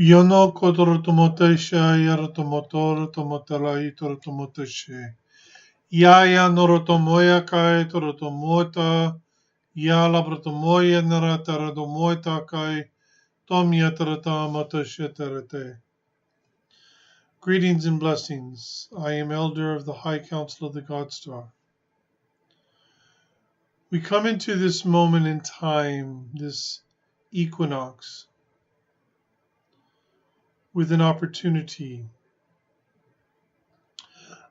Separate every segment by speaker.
Speaker 1: Yono kotorotomotesha yarotomotorai torotomoteshe. Yaya norotomoya kai torotomota. Ya labrotomoya narataradomoita kai. Tomya taratamoteshe terete. Greetings and blessings. I am Elder of the High Council of the GodStar. We come into this moment in time, this equinox, with an opportunity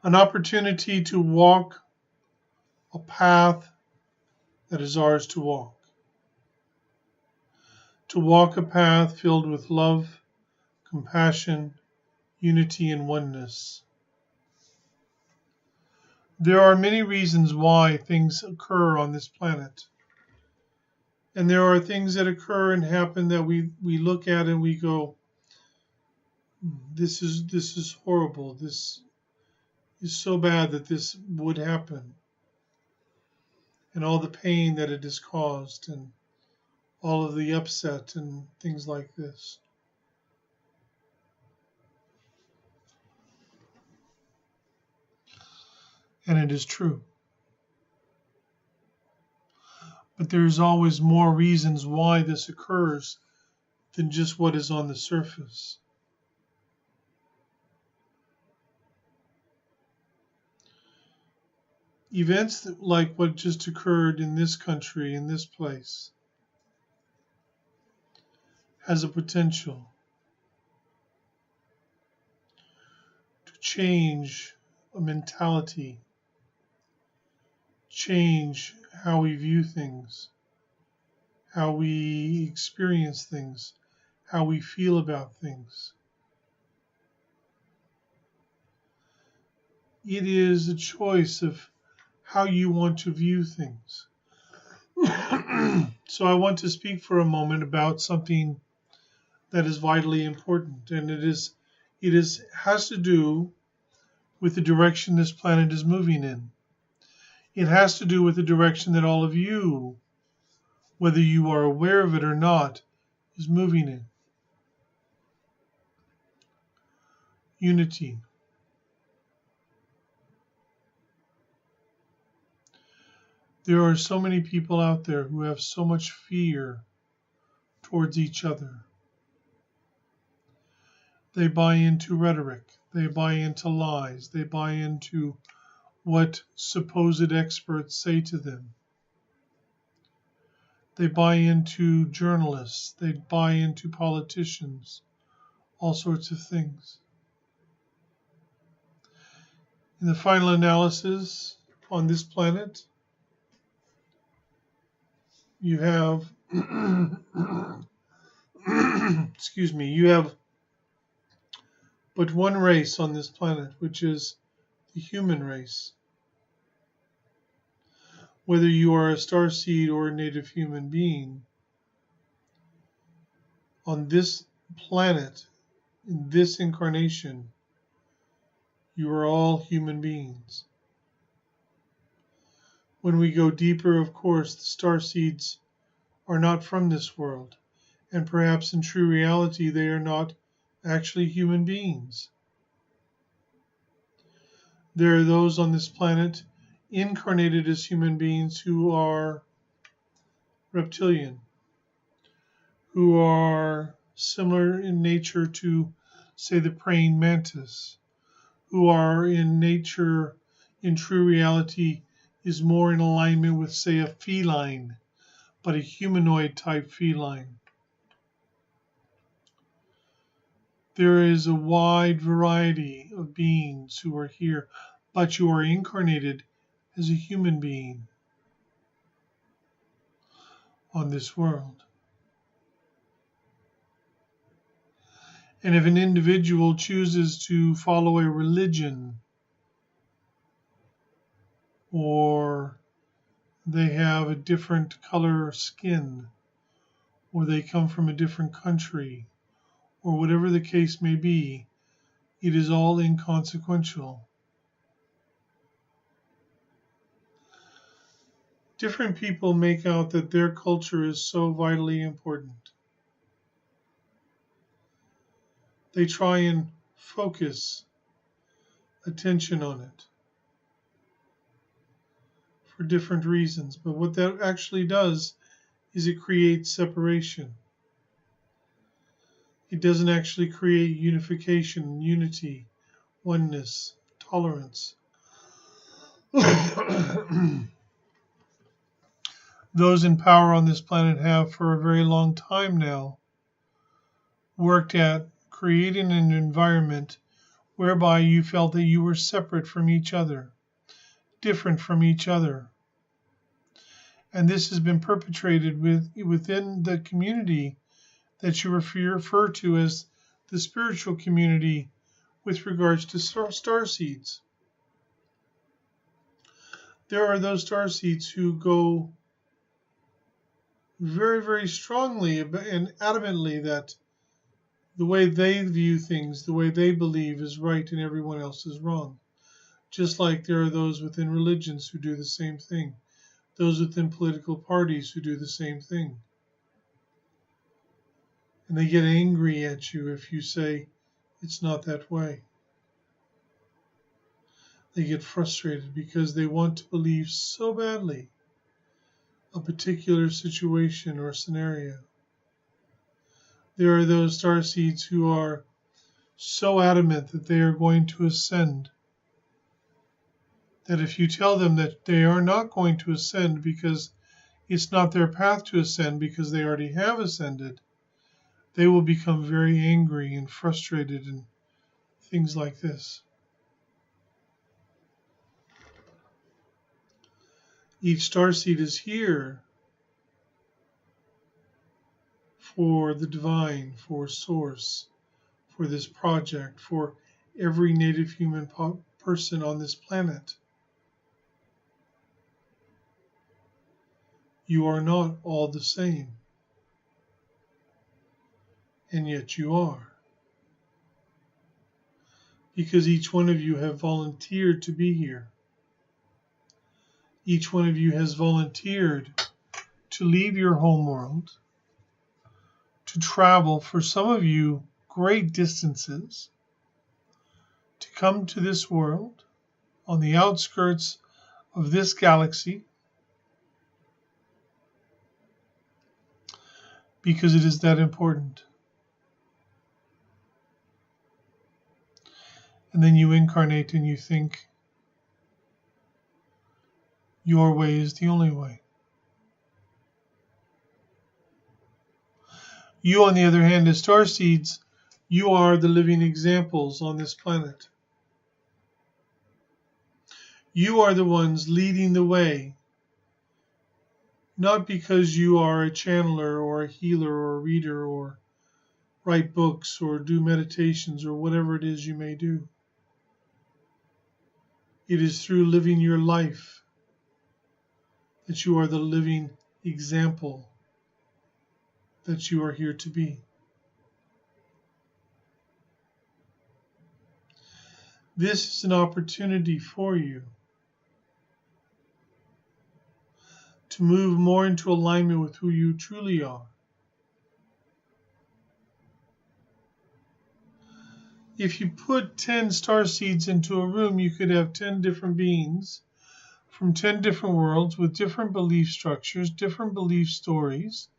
Speaker 1: to walk a path that is ours to walk a path filled with love, compassion, unity, and oneness. There are many reasons why things occur on this planet. And there are things that occur and happen that we look at and we go, this is horrible. This is so bad that this would happen. And all the pain that it has caused and all of the upset and things like this. And it is true. But there's always more reasons why this occurs than just what is on the surface. Events like what just occurred in this country, in this place, has a potential to change a mentality, change how we view things, how we experience things, how we feel about things. It is a choice of how you want to view things. So I want to speak for a moment about something that is vitally important, and it has to do with the direction this planet is moving in. It has to do with the direction that all of you, whether you are aware of it or not, is moving in. Unity. There are so many people out there who have so much fear towards each other. They buy into rhetoric. They buy into lies. They buy into what supposed experts say to them. They buy into journalists. They buy into politicians. All sorts of things. In the final analysis on this planet, you have you have but one race on this planet, which is the human race. Whether you are a starseed or a native human being, on this planet, in this incarnation, you are all human beings. When we go deeper, of course, the starseeds are not from this world, and perhaps in true reality they are not actually human beings. There are those on this planet incarnated as human beings who are reptilian, who are similar in nature to, say, the praying mantis, who are in nature, in true reality, is more in alignment with, say, a feline, but a humanoid type feline. There is a wide variety of beings who are here, but you are incarnated as a human being on this world. And if an individual chooses to follow a religion, or they have a different color skin, or they come from a different country, or whatever the case may be, it is all inconsequential. Different people make out that their culture is so vitally important. They try and focus attention on it for different reasons. But what that actually does is it creates separation. It doesn't actually create unification, unity, oneness, tolerance. Those in power on this planet have for a very long time now worked at creating an environment whereby you felt that you were separate from each other, different from each other. And this has been perpetrated within the community that you refer to as the spiritual community with regards to star seeds. There are those star seeds who go very, very strongly and adamantly that the way they view things, the way they believe is right and everyone else is wrong. Just like there are those within religions who do the same thing, those within political parties who do the same thing. And they get angry at you if you say it's not that way. They get frustrated because they want to believe so badly a particular situation or scenario. There are those starseeds who are so adamant that they are going to ascend, that if you tell them that they are not going to ascend because it's not their path to ascend because they already have ascended, they will become very angry and frustrated and things like this. Each starseed is here for the divine, for source, for this project, for every native human person on this planet. You are not all the same, and yet you are. Because each one of you have volunteered to be here. Each one of you has volunteered to leave your home world, to travel, for some of you, great distances, to come to this world on the outskirts of this galaxy, because it is that important. And then you incarnate and you think your way is the only way. You, on the other hand, as starseeds, you are the living examples on this planet. You are the ones leading the way, not because you are a channeler or a healer or a reader or write books or do meditations or whatever it is you may do. It is through living your life that you are the living example that you are here to be. This is an opportunity for you to move more into alignment with who you truly are. If you put 10 star seeds into a room, you could have 10 different beings from 10 different worlds with different belief structures, different belief stories,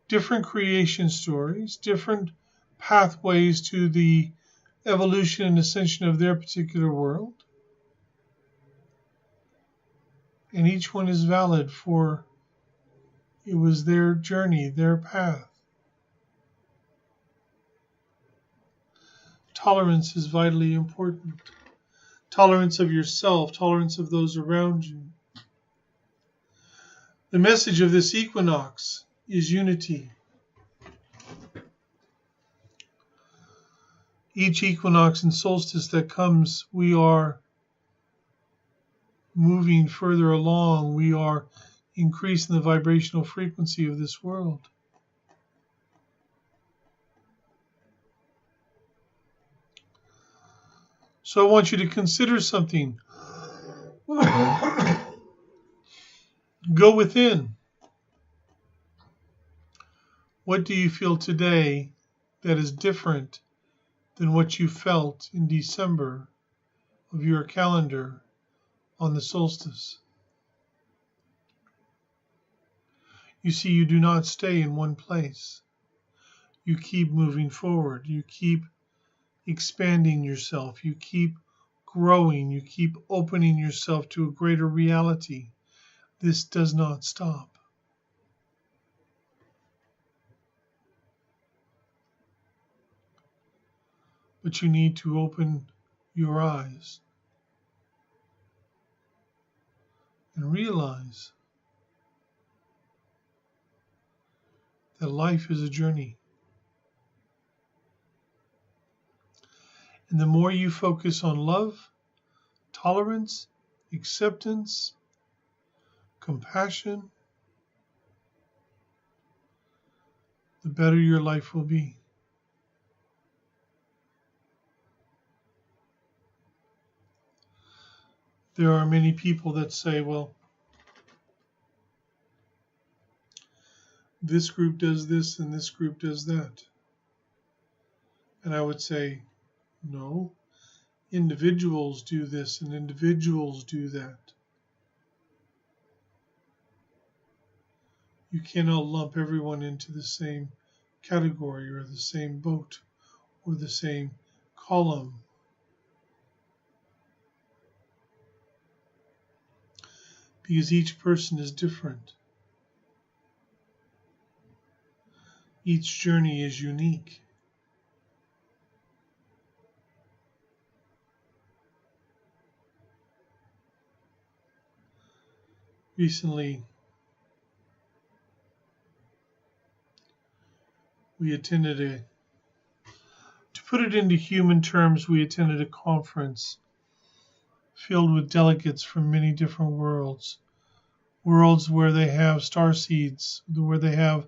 Speaker 1: different creation stories, different pathways to the evolution and ascension of their particular world. And each one is valid for it was their journey, their path. Tolerance is vitally important. Tolerance of yourself, tolerance of those around you. The message of this equinox is unity. Each equinox and solstice that comes, we are moving further along. We are increasing the vibrational frequency of this world. So I want you to consider something. Go within. What do you feel today that is different than what you felt in December of your calendar on the solstice. You see, you do not stay in one place. You keep moving forward. You keep expanding yourself. You keep growing. You keep opening yourself to a greater reality. This does not stop. But you need to open your eyes and realize that life is a journey. And the more you focus on love, tolerance, acceptance, compassion, the better your life will be. There are many people that say, well, this group does this and this group does that. And I would say, no, individuals do this and individuals do that. You cannot lump everyone into the same category or the same boat or the same column. Because each person is different. Each journey is unique. Recently, to put it into human terms, we attended a conference filled with delegates from many different worlds where they have starseeds, where they have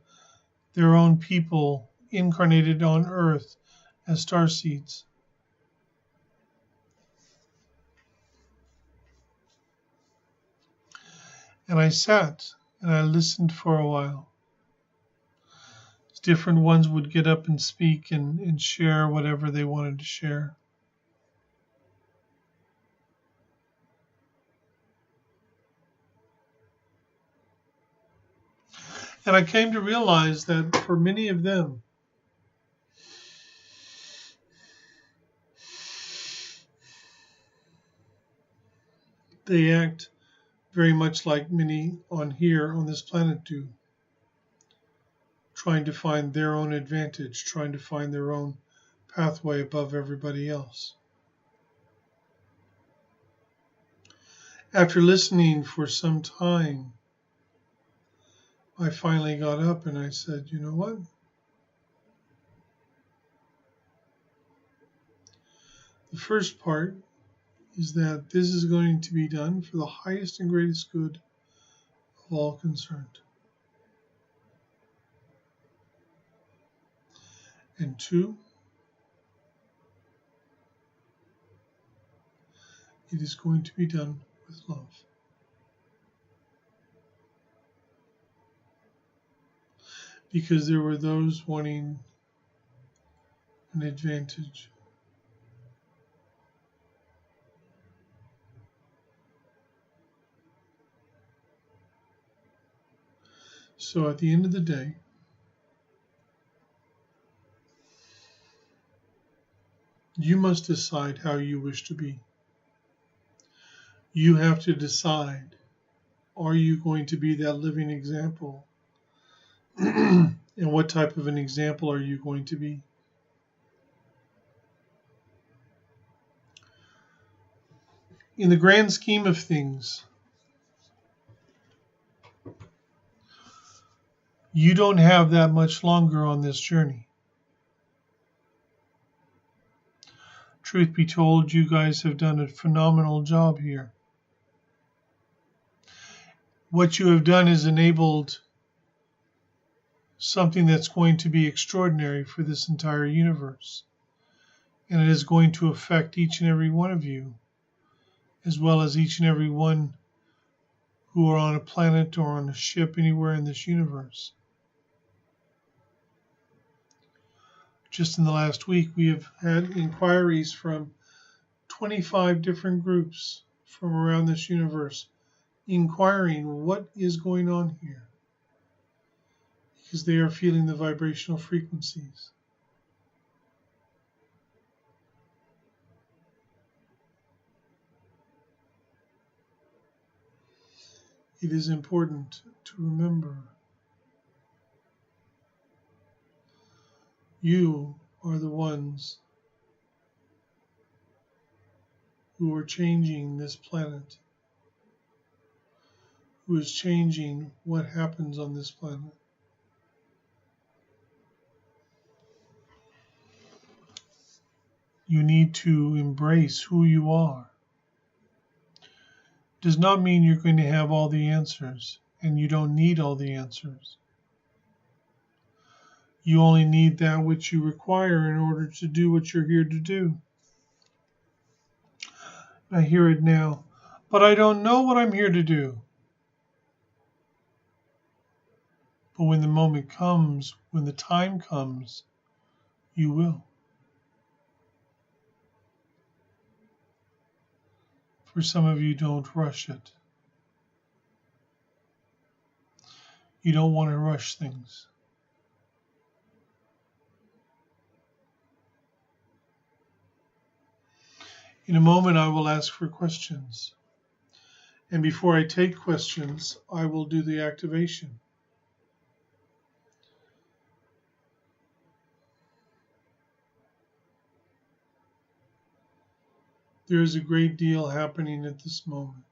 Speaker 1: their own people incarnated on Earth as starseeds. And I sat and I listened for a while. Different ones would get up and speak and share whatever they wanted to share. And I came to realize that for many of them, they act very much like many on this planet do, trying to find their own advantage, trying to find their own pathway above everybody else. After listening for some time, I finally got up and I said, you know what? The first part is that this is going to be done for the highest and greatest good of all concerned. And two, it is going to be done with love. Because there were those wanting an advantage. So at the end of the day, you must decide how you wish to be. You have to decide, are you going to be that living example? And what type of an example are you going to be? In the grand scheme of things, you don't have that much longer on this journey. Truth be told, you guys have done a phenomenal job here. What you have done is enabled something that's going to be extraordinary for this entire universe. And it is going to affect each and every one of you, as well as each and every one who are on a planet or on a ship anywhere in this universe. Just in the last week, we have had inquiries from 25 different groups from around this universe inquiring what is going on here, because they are feeling the vibrational frequencies. It is important to remember you are the ones who are changing this planet, who is changing what happens on this planet. You need to embrace who you are. Does not mean you're going to have all the answers, and you don't need all the answers. You only need that which you require in order to do what you're here to do. I hear it now, but I don't know what I'm here to do. But when the moment comes, when the time comes, you will. For some of you, don't rush it. You don't want to rush things. In a moment, I will ask for questions. And before I take questions, I will do the activation. There is a great deal happening at this moment.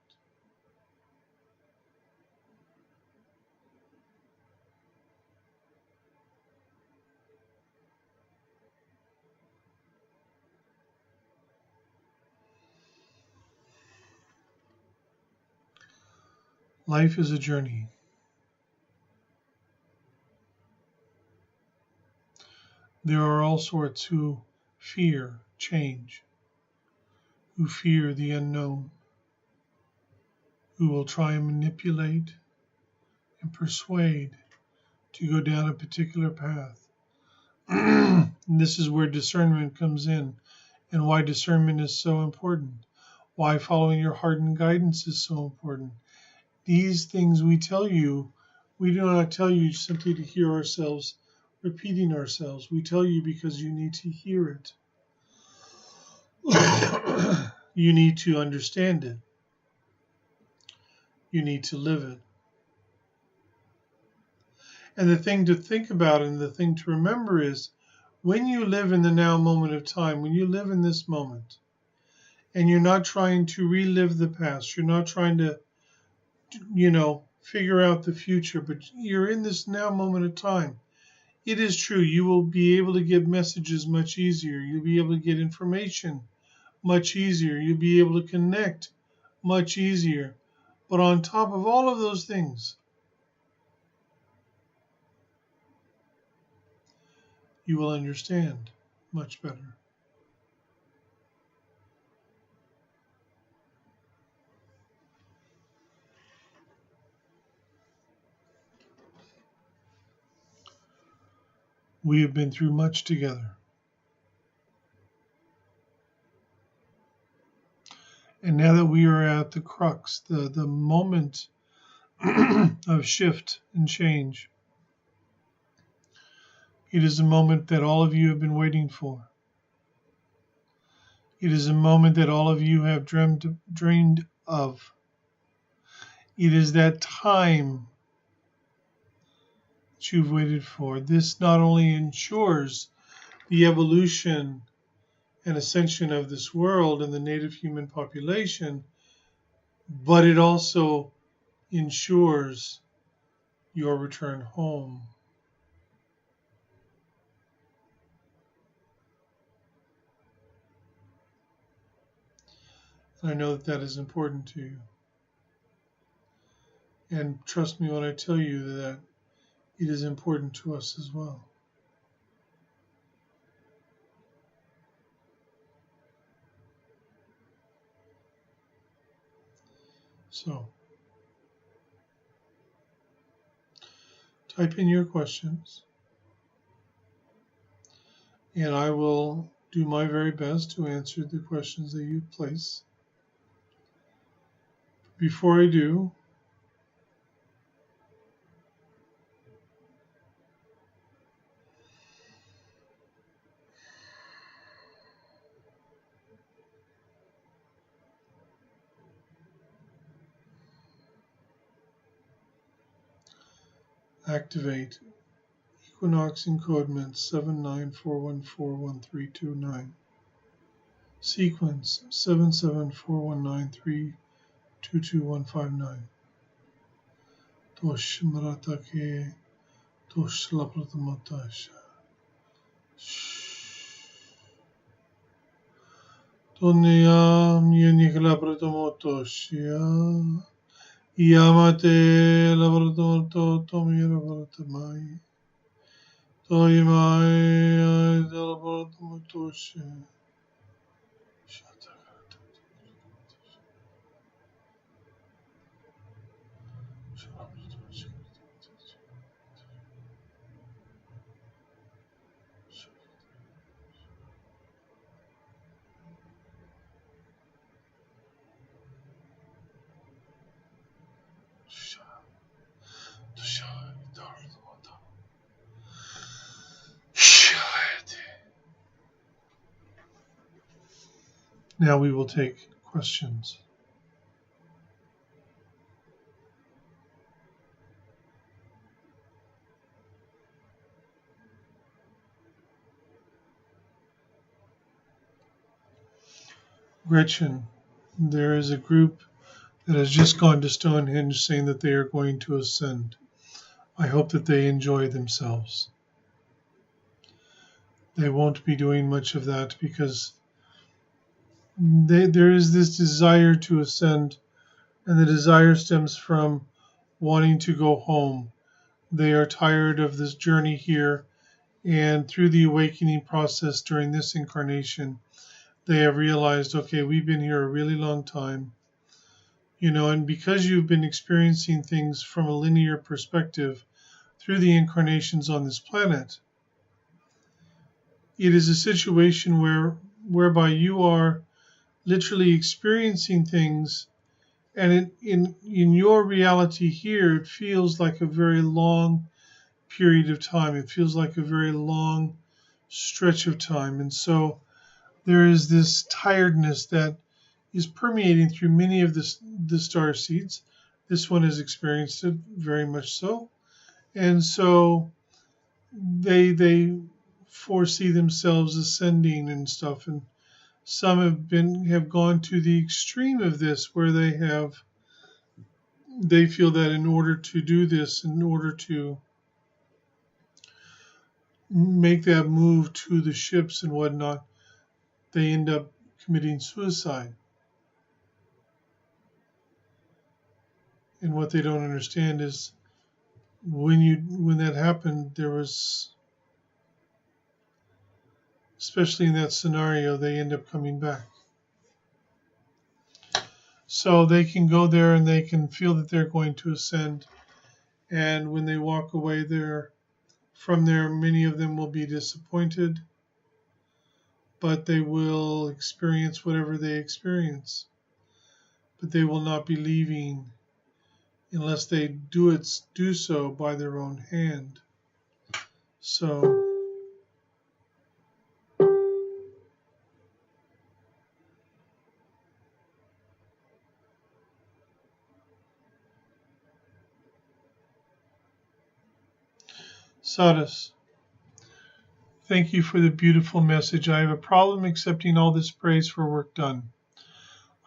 Speaker 1: Life is a journey. There are all sorts who fear change, who fear the unknown, who will try and manipulate and persuade to go down a particular path. And this is where discernment comes in, and why discernment is so important, why following your heart and guidance is so important. These things we tell you, we do not tell you simply to hear ourselves repeating ourselves. We tell you because you need to hear it. You need to understand it. You need to live it. And the thing to think about and the thing to remember is, when you live in the now moment of time, when you live in this moment, and you're not trying to relive the past, you're not trying to, figure out the future, but you're in this now moment of time, it is true, you will be able to get messages much easier. You'll be able to get information much easier. You'll be able to connect much easier. But on top of all of those things, you will understand much better. We have been through much together. And now that we are at the crux, the moment of shift and change, it is a moment that all of you have been waiting for. It is a moment that all of you have dreamed of. It is that time that you've waited for. This not only ensures the evolution and ascension of this world and the native human population, but it also ensures your return home. And I know that is important to you. And trust me when I tell you that it is important to us as well. So, type in your questions. and I will do my very best to answer the questions that you place. Before I do, activate Equinox encodement 7941413229. Sequence 77419322159. Tosh Maratake Tosh Lapratamotasha. Tonyam Yenikalapratamotoshia. Yamate Labratamoto Tomira Vratamai. Toyamai Labratamotoshia. Now we will take questions. Gretchen, there is a group that has just gone to Stonehenge saying that they are going to ascend. I hope that they enjoy themselves. They won't be doing much of that because there is this desire to ascend, and the desire stems from wanting to go home. They are tired of this journey here, and through the awakening process during this incarnation, they have realized, okay, we've been here a really long time, and because you've been experiencing things from a linear perspective through the incarnations on this planet, it is a situation whereby you are literally experiencing things, and in your reality here, it feels like a very long period of time. It feels like a very long stretch of time, and so there is this tiredness that is permeating through many of the star seeds. This one has experienced it very much so, and so they foresee themselves ascending and stuff, and some have gone to the extreme of this, where they feel that in order to do this, in order to make that move to the ships and whatnot, they end up committing suicide. And what they don't understand is when that happened, there was, especially in that scenario, they end up coming back. So they can go there and they can feel that they're going to ascend. And when they walk away from there, many of them will be disappointed, but they will experience whatever they experience. But they will not be leaving unless they do so by their own hand. So Sadis, thank you for the beautiful message. I have a problem accepting all this praise for work done.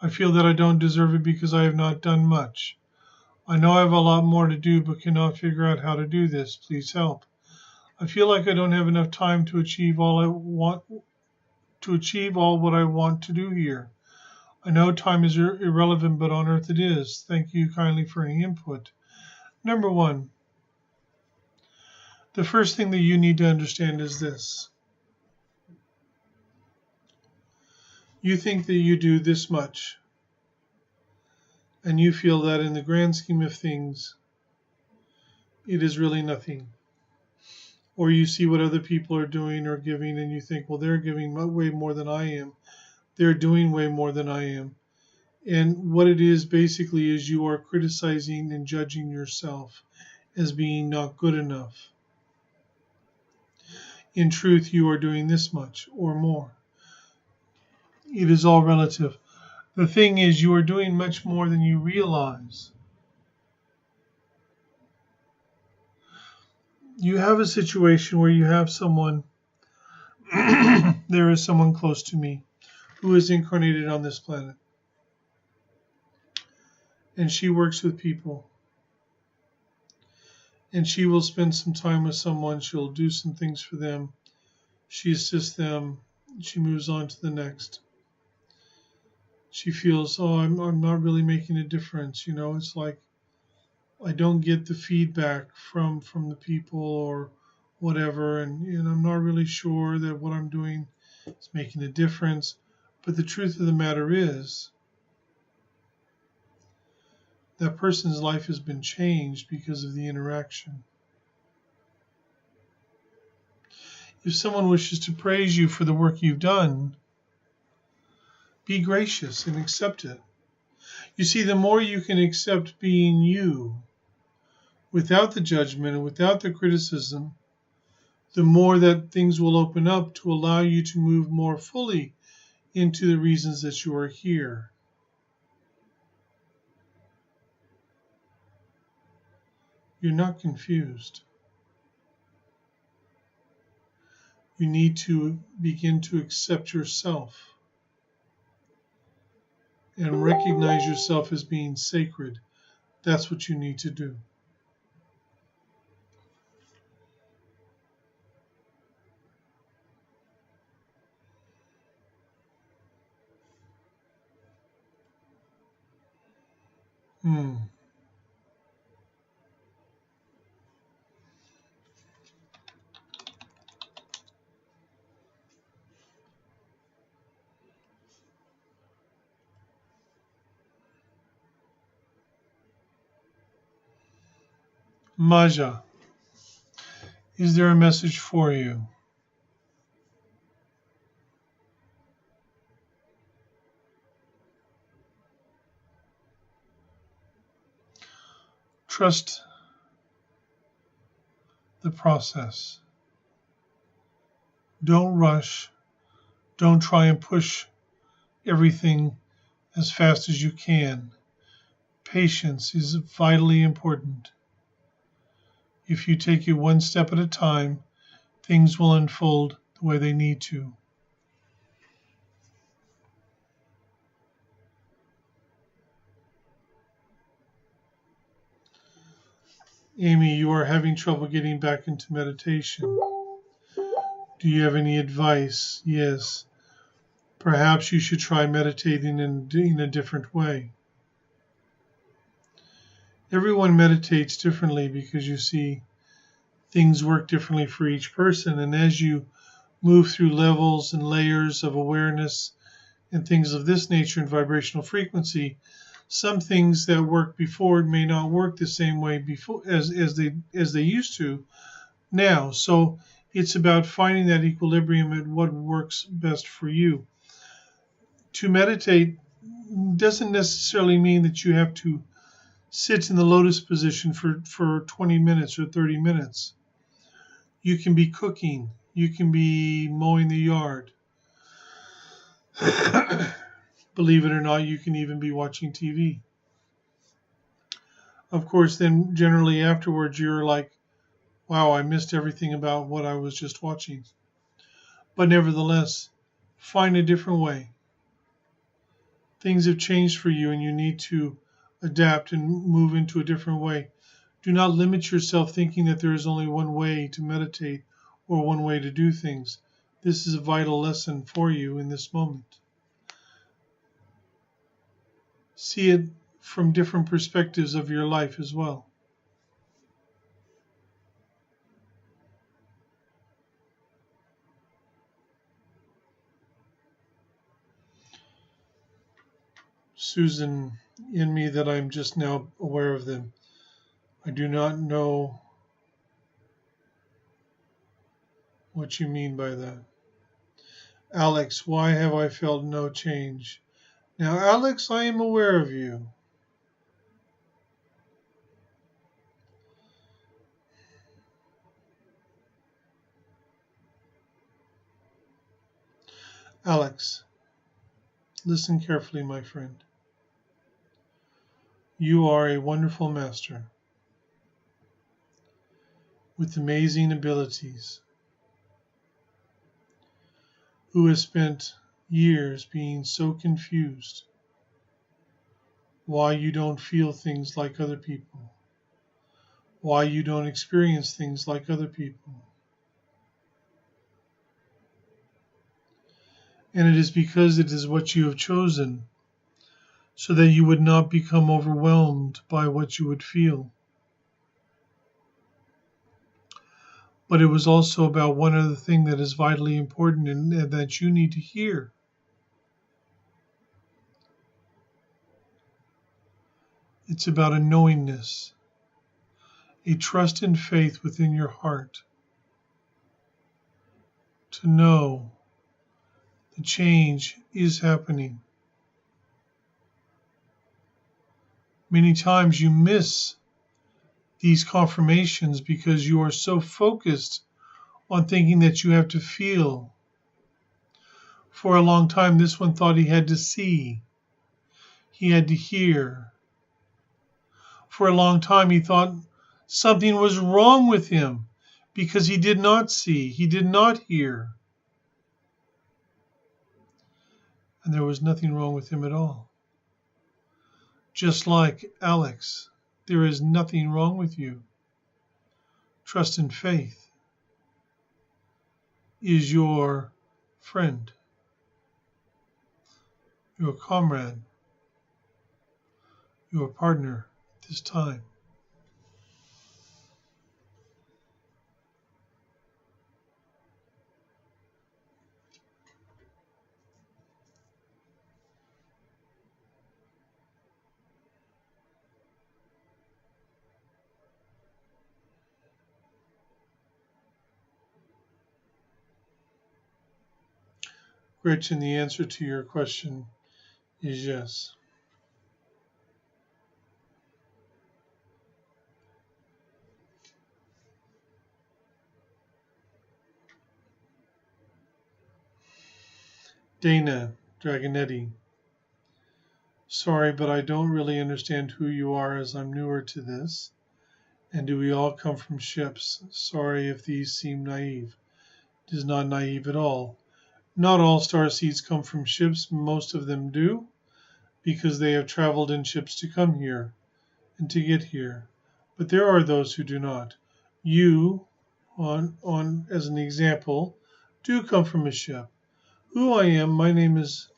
Speaker 1: I feel that I don't deserve it because I have not done much. I know I have a lot more to do, but cannot figure out how to do this. Please help. I feel like I don't have enough time to achieve all what I want to do here. I know time is irrelevant, but on Earth it is. Thank you kindly for any input. Number one, the first thing that you need to understand is this. You think that you do this much, and you feel that in the grand scheme of things, it is really nothing. or you see what other people are doing or giving, and you think, well, they're giving way more than I am. They're doing way more than I am. And what it is basically is you are criticizing and judging yourself as being not good enough. In truth, you are doing this much or more. It is all relative. The thing is, you are doing much more than you realize. You have a situation where you have someone, there is someone close to me who is incarnated on this planet. And she works with people. And she will spend some time with someone. She'll do some things for them. She assists them. She moves on to the next. She feels, oh, I'm not really making a difference. You know, it's like I don't get the feedback from the people or whatever. And I'm not really sure that what I'm doing is making a difference. But the truth of the matter is, that person's life has been changed because of the interaction. If someone wishes to praise you for the work you've done, be gracious and accept it. You see, the more you can accept being you, without the judgment and without the criticism, the more that things will open up to allow you to move more fully into the reasons that you are here. You're not confused. You need to begin to accept yourself and recognize yourself as being sacred. That's what you need to do. Maja, is there a message for you? Trust the process. Don't rush. Don't try and push everything as fast as you can. Patience is vitally important. If you take it one step at a time, things will unfold the way they need to. Amy, you are having trouble getting back into meditation. Do you have any advice? Yes. Perhaps you should try meditating in a different way. Everyone meditates differently because you see, things work differently for each person. And as you move through levels and layers of awareness and things of this nature and vibrational frequency, some things that worked before may not work the same way before as they used to now. So it's about finding that equilibrium at what works best for you. To meditate doesn't necessarily mean that you have to sit in the lotus position for 20 minutes or 30 minutes. You can be cooking. You can be mowing the yard. Believe it or not, you can even be watching TV. Of course, then generally afterwards, you're like, wow, I missed everything about what I was just watching. But nevertheless, find a different way. Things have changed for you and you need to adapt and move into a different way. Do not limit yourself thinking that there is only one way to meditate or one way to do things. This is a vital lesson for you in this moment. See it from different perspectives of your life as well. Susan, in me that I'm just now aware of them. I do not know what you mean by that. Alex, why have I felt no change? Now, Alex, I am aware of you. Alex, listen carefully, my friend. You are a wonderful master with amazing abilities who has spent years being so confused why you don't feel things like other people, why you don't experience things like other people. And it is because it is what you have chosen, so that you would not become overwhelmed by what you would feel. But it was also about one other thing that is vitally important and that you need to hear. It's about a knowingness, a trust and faith within your heart to know the change is happening. Many times you miss these confirmations because you are so focused on thinking that you have to feel. For a long time, this one thought he had to see, he had to hear. For a long time, he thought something was wrong with him because he did not see, he did not hear. And there was nothing wrong with him at all. Just like Alex, there is nothing wrong with you. Trust and faith is your friend, your comrade, your partner at this time. Gretchen, the answer to your question is yes. Dana Dragonetti, sorry, but I don't really understand who you are as I'm newer to this. And do we all come from ships? Sorry if these seem naive. It is not naive at all. Not all star seeds come from ships. Most of them do, because they have traveled in ships to come here and to get here. But there are those who do not. You, as an example, do come from a ship. Who I am,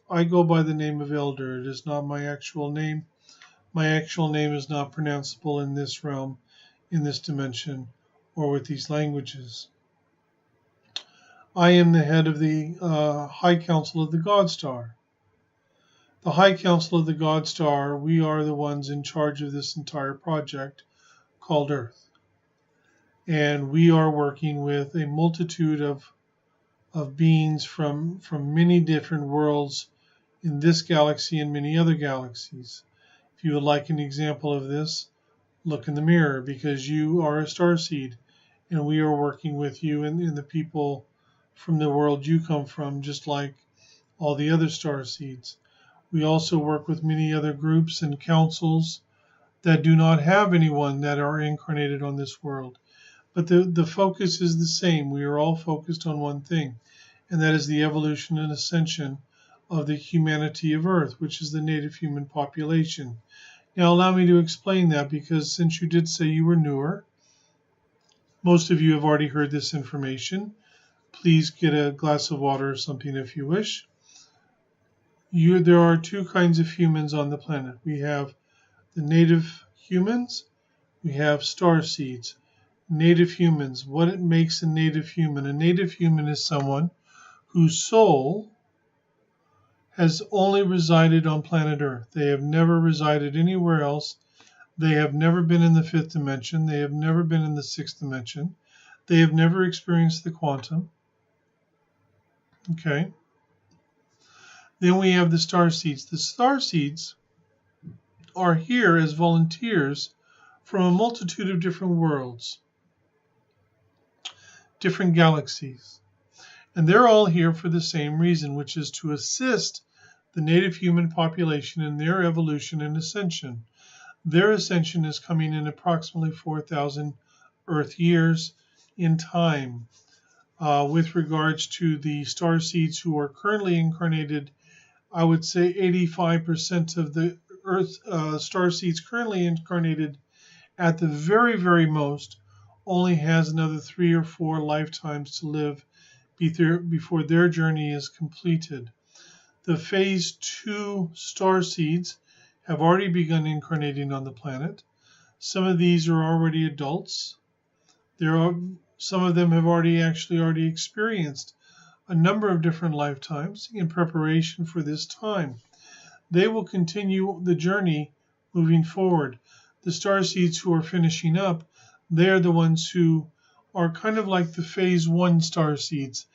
Speaker 1: I go by the name of Elder. It is not my actual name. My actual name is not pronounceable in this realm, in this dimension, or with these languages. I am the head of the High Council of the GodStar. The High Council of the GodStar, we are the ones in charge of this entire project called Earth. And we are working with a multitude of beings from many different worlds in this galaxy and many other galaxies. If you would like an example of this, look in the mirror, because you are a starseed, and we are working with you and the people from the world you come from, just like all the other star seeds. We also work with many other groups and councils that do not have anyone that are incarnated on this world. But the focus is the same. We are all focused on one thing, and that is the evolution and ascension of the humanity of Earth, which is the native human population. Now, allow me to explain that, because since you did say you were newer, most of you have already heard this information. Please get a glass of water or something if you wish. There are two kinds of humans on the planet. We have the native humans, we have star seeds. Native humans, what it makes a native human? A native human is someone whose soul has only resided on planet Earth. They have never resided anywhere else. They have never been in the fifth dimension. They have never been in the sixth dimension. They have never experienced the quantum. Okay. Then we have the star seeds. The star seeds are here as volunteers from a multitude of different worlds, different galaxies. And they're all here for the same reason, which is to assist the native human population in their evolution and ascension. Their ascension is coming in approximately 4,000 Earth years in time. With regards to the star seeds who are currently incarnated, I would say 85% of the Earth star seeds currently incarnated at the very, very most only has another 3 or 4 lifetimes to live before their journey is completed. The phase 2 star seeds have already begun incarnating on the planet. Some of these are already adults. Some of them have already experienced a number of different lifetimes in preparation for this time. They will continue the journey moving forward. The star seeds who are finishing up, they are the ones who are kind of like the phase 1 star seeds.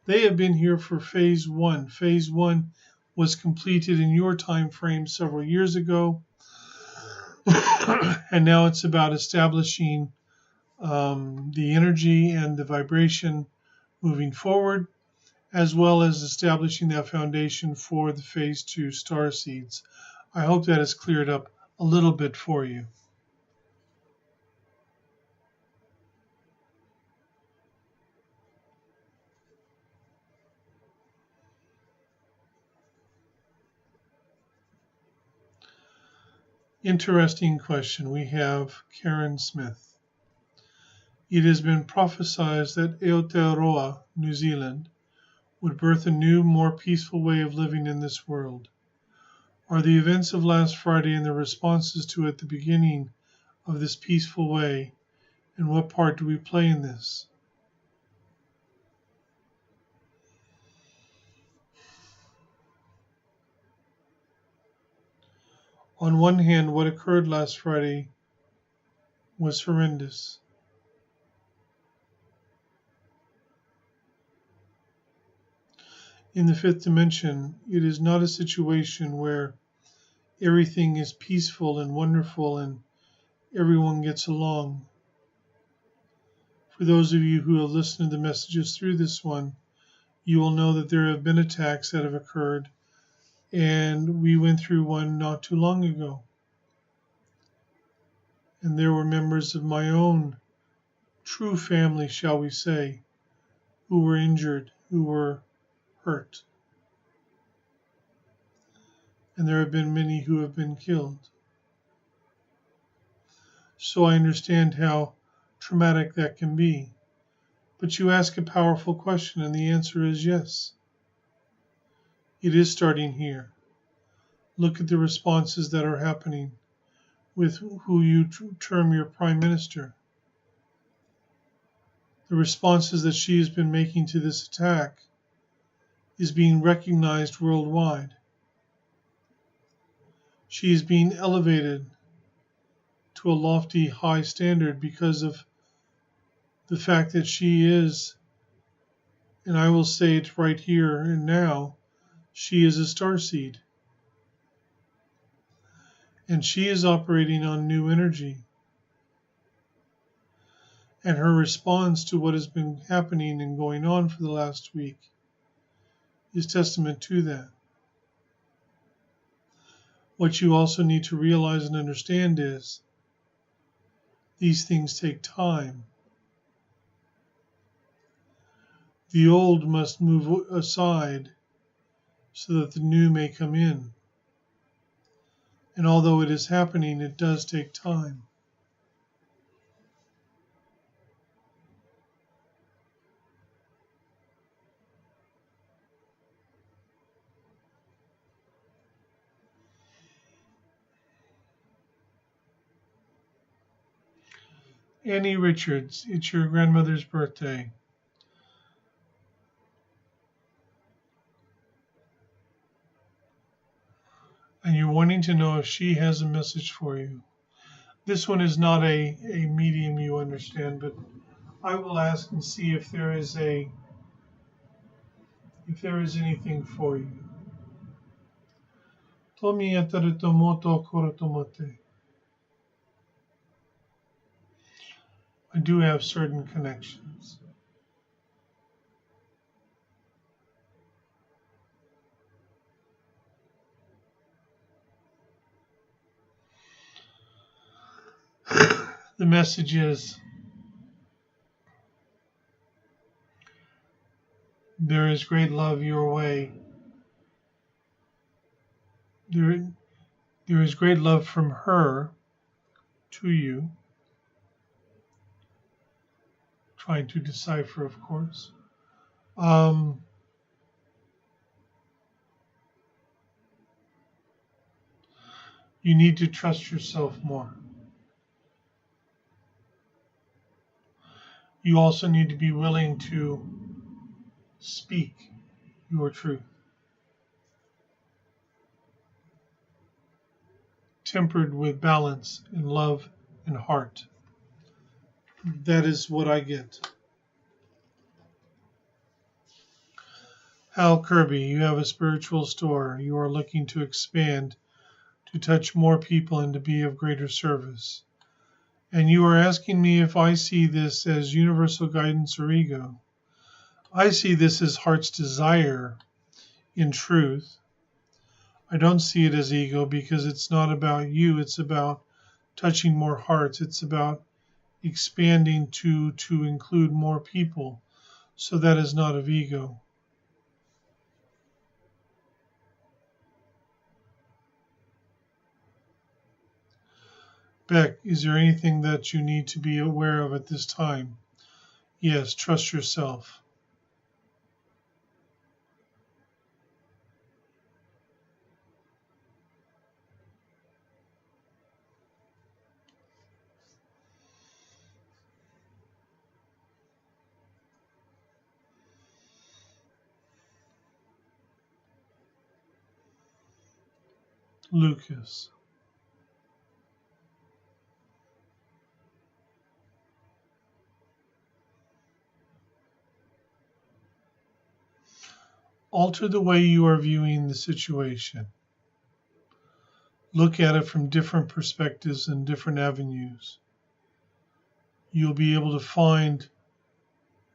Speaker 1: They have been here for phase 1. Phase 1 was completed in your time frame several years ago. And now it's about establishing the energy and the vibration moving forward, as well as establishing that foundation for the phase 2 star seeds. I hope that has cleared up a little bit for you. Interesting question. We have Karen Smith. It has been prophesied that Aotearoa, New Zealand, would birth a new, more peaceful way of living in this world. Are the events of last Friday and the responses to it the beginning of this peaceful way, and what part do we play in this? On one hand, what occurred last Friday was horrendous. In the fifth dimension, it is not a situation where everything is peaceful and wonderful and everyone gets along. For those of you who have listened to the messages through this one, you will know that there have been attacks that have occurred, and we went through one not too long ago. And there were members of my own true family, shall we say, who were injured, who were hurt. And there have been many who have been killed. So I understand how traumatic that can be. But you ask a powerful question, and the answer is yes. It is starting here. Look at the responses that are happening with who you term your prime minister. The responses that she has been making to this attack is being recognized worldwide. She is being elevated to a lofty, high standard because of the fact that she is, and I will say it right here and now, she is a starseed. And she is operating on new energy. And her response to what has been happening and going on for the last week is testament to that. What you also need to realize and understand is these things take time. The old must move aside so that the new may come in. And although it is happening, it does take time. Annie Richards, it's your grandmother's birthday. And you're wanting to know if she has a message for you. This one is not a medium, you understand, but I will ask and see if there is if there is anything for you. Tomi ataritomoto korotomote. I do have certain connections. The message is there is great love your way. There is great love from her to you. Trying to decipher, of course. You need to trust yourself more. You also need to be willing to speak your truth, tempered with balance and love and heart. That is what I get. Hal Kirby, you have a spiritual store. You are looking to expand, to touch more people, and to be of greater service. And you are asking me if I see this as universal guidance or ego. I see this as heart's desire in truth. I don't see it as ego because it's not about you. It's about touching more hearts. It's about expanding to include more people. So that is not of ego. Beck, is there anything that you need to be aware of at this time? Yes, trust yourself. Lucas. Alter the way you are viewing the situation. Look at it from different perspectives and different avenues. You'll be able to find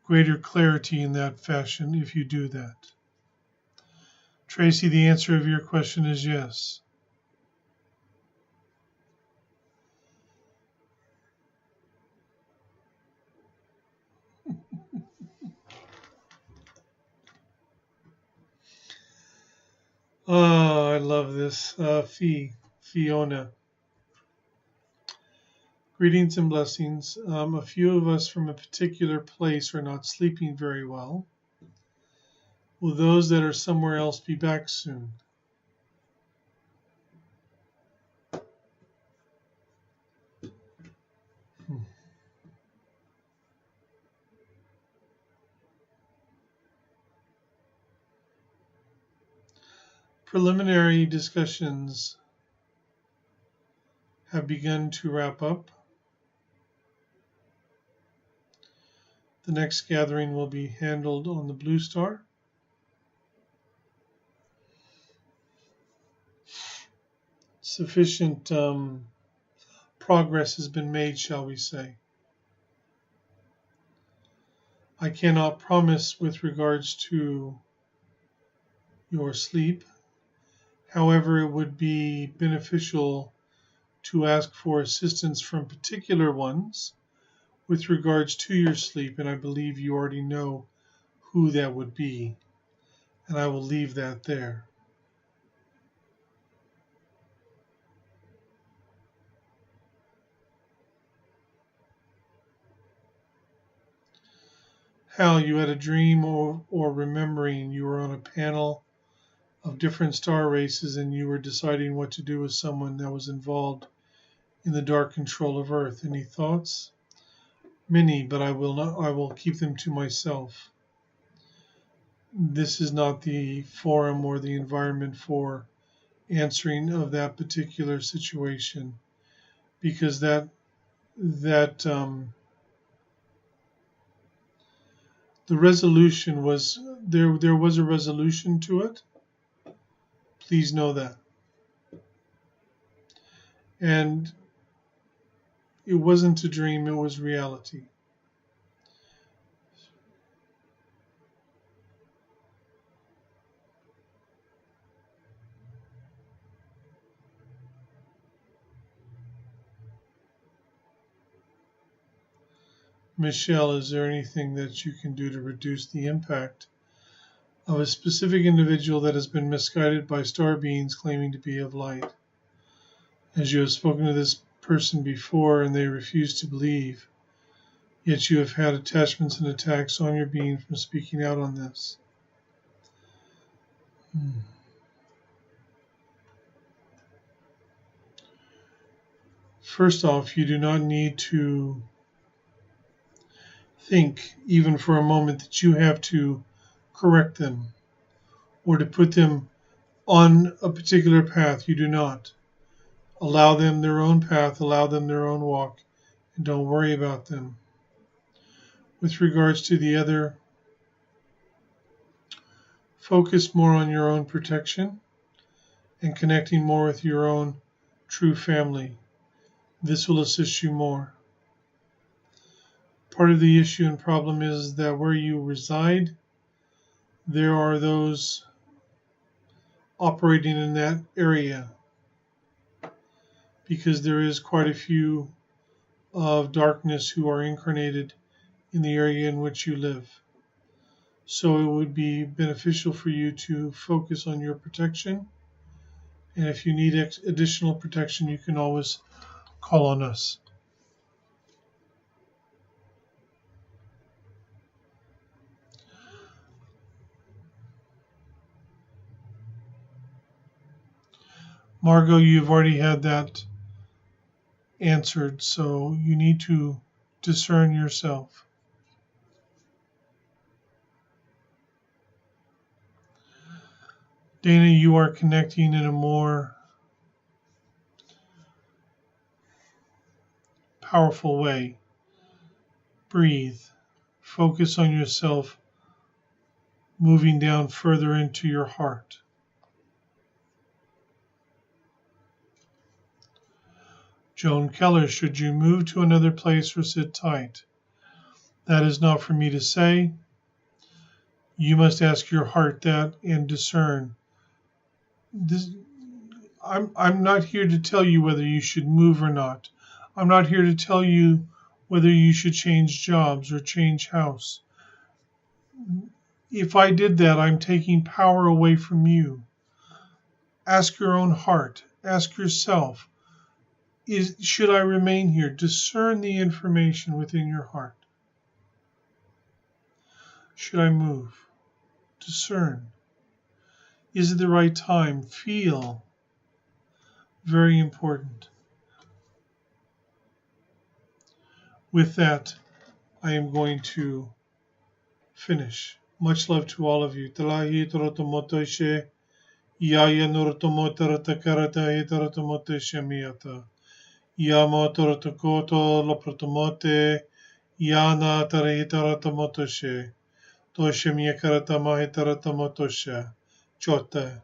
Speaker 1: greater clarity in that fashion if you do that. Tracy, the answer of your question is yes. Oh, I love this. Fiona. Greetings and blessings. A few of us from a particular place are not sleeping very well. Will those that are somewhere else be back soon? Preliminary discussions have begun to wrap up. The next gathering will be handled on the BlueStar. Sufficient progress has been made, shall we say. I cannot promise with regards to your sleep. However, it would be beneficial to ask for assistance from particular ones with regards to your sleep, and I believe you already know who that would be, and I will leave that there. Hal, you had a dream or remembering you were on a panel of different star races and you were deciding what to do with someone that was involved in the dark control of Earth. Any thoughts? Many, but I will keep them to myself. This is not the forum or the environment for answering of that particular situation, because that The resolution was there was a resolution to it. Please know that. And it wasn't a dream, it was reality. Michelle, is there anything that you can do to reduce the impact of a specific individual that has been misguided by star beings claiming to be of light? As you have spoken to this person before and they refuse to believe, yet you have had attachments and attacks on your being from speaking out on this. First off, you do not need to think, even for a moment, that you have to correct them or to put them on a particular path. You do not. Allow them their own path, allow them their own walk, and don't worry about them. With regards to the other, focus more on your own protection and connecting more with your own true family. This will assist you more. Part of the issue and problem is that where you reside, there are those operating in that area, because there is quite a few of darkness who are incarnated in the area in which you live. So it would be beneficial for you to focus on your protection. And if you need additional protection, you can always call on us. Margot, you've already had that answered, so you need to discern yourself. Dana, you are connecting in a more powerful way. Breathe. Focus on yourself, moving down further into your heart. Joan Keller, should you move to another place or sit tight? That is not for me to say. You must ask your heart that and discern. I'm not here to tell you whether you should move or not. I'm not here to tell you whether you should change jobs or change house. If I did that, I'm taking power away from you. Ask your own heart. Ask yourself, should I remain here? Discern the information within your heart. Should I move? Discern. Is it the right time? Feel. Very important. With that, I am going to finish. Much love to all of you. Talahi torotomoto she, yaya norotomoto ratakarata hitorotomoto shemiata. Yamo torotokoto loprotomote, yana tarahitorotomoto she. Toshemia karata mahitorotomoto she. Chota.